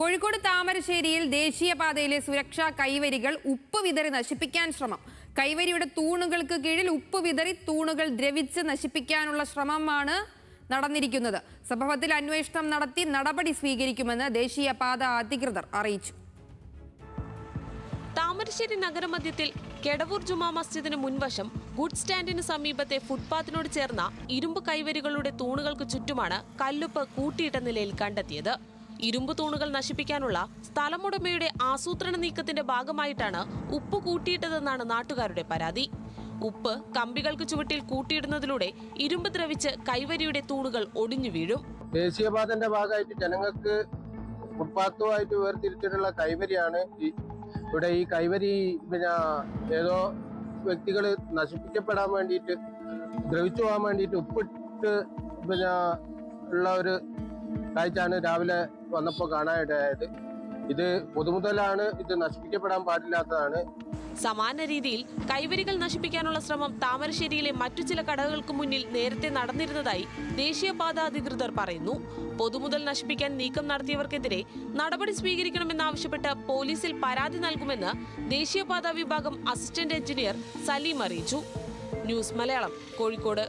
കോഴിക്കോട് താമരശ്ശേരിയിൽ ദേശീയപാതയിലെ സുരക്ഷാ കൈവരികൾ ഉപ്പ് വിതറി നശിപ്പിക്കാൻ ശ്രമം. കൈവരിയുടെ തൂണുകൾക്ക് കീഴിൽ ഉപ്പ് വിതറി തൂണുകൾ ദ്രവിച്ച് നശിപ്പിക്കാനുള്ള ശ്രമമാണ് നടന്നിരിക്കുന്നത്. സംഭവത്തിൽ അന്വേഷണം നടത്തി നടപടി സ്വീകരിക്കുമെന്ന് ദേശീയപാത അധികൃതർ അറിയിച്ചു. താമരശ്ശേരി നഗരമധ്യത്തിൽ കെടവൂർ ജുമാ മസ്ജിദിന് മുൻവശം ഗുഡ് സ്റ്റാൻഡിന് സമീപത്തെ ഫുട്പാത്തിനോട് ചേർന്ന ഇരുമ്പ് കൈവരികളുടെ തൂണുകൾക്ക് ചുറ്റുമാണ് കല്ലുപ്പ് കൂട്ടിയിട്ട നിലയിൽ കണ്ടെത്തിയത്. ഇരുമ്പ് തൂണുകൾ നശിപ്പിക്കാനുള്ള സ്ഥലമുടമയുടെ ആസൂത്രണ നീക്കത്തിന്റെ ഭാഗമായിട്ടാണ് ഉപ്പ് കൂട്ടിയിട്ടതെന്നാണ് നാട്ടുകാരുടെ പരാതി. ഉപ്പ് കമ്പികൾക്ക് ചുവട്ടിൽ കൂട്ടിയിടുന്നതിലൂടെ ഇരുമ്പ് ദ്രവിച്ച് കൈവരിയുടെ തൂണുകൾ ഒടിഞ്ഞു വീഴും. ദേശീയപാതന്റെ ഭാഗമായിട്ട് ജനങ്ങൾക്ക് ഫുട്പാത്തുമായിട്ട് വേർതിരിച്ചിട്ടുള്ള കൈവരിയാണ് ഇവിടെ. ഈ കൈവരി ഏതോ വ്യക്തികൾ നശിപ്പിക്കപ്പെടാൻ വേണ്ടിയിട്ട്, ദ്രവിച്ചു പോകാൻ വേണ്ടിയിട്ട് ഉപ്പിട്ട് ഉള്ള ഒരു കാഴ്ചയാണ് രാവിലെ വന്നപ്പോൾ കാണാനിടയായത്. ഇത് പൊതുമുതലാണ്, ഇത് നശിപ്പിക്കപ്പെടാൻ പാടില്ലാത്തതാണ്. സമാന രീതിയിൽ കൈവരികൾ നശിപ്പിക്കാനുള്ള ശ്രമം താമരശ്ശേരിയിലെ മറ്റു ചില കടകൾക്ക് മുന്നിൽ നേരത്തെ നടന്നിരുന്നതായി ദേശീയപാത അധികൃതർ പറയുന്നു. പൊതുമുതൽ നശിപ്പിക്കാൻ നീക്കം നടത്തിയവർക്കെതിരെ നടപടി സ്വീകരിക്കണമെന്നാവശ്യപ്പെട്ട് പോലീസിൽ പരാതി നൽകുമെന്ന് ദേശീയപാത വിഭാഗം അസിസ്റ്റന്റ് എഞ്ചിനീയർ സലീം അറിയിച്ചു. ന്യൂസ് മലയാളം, കോഴിക്കോട്.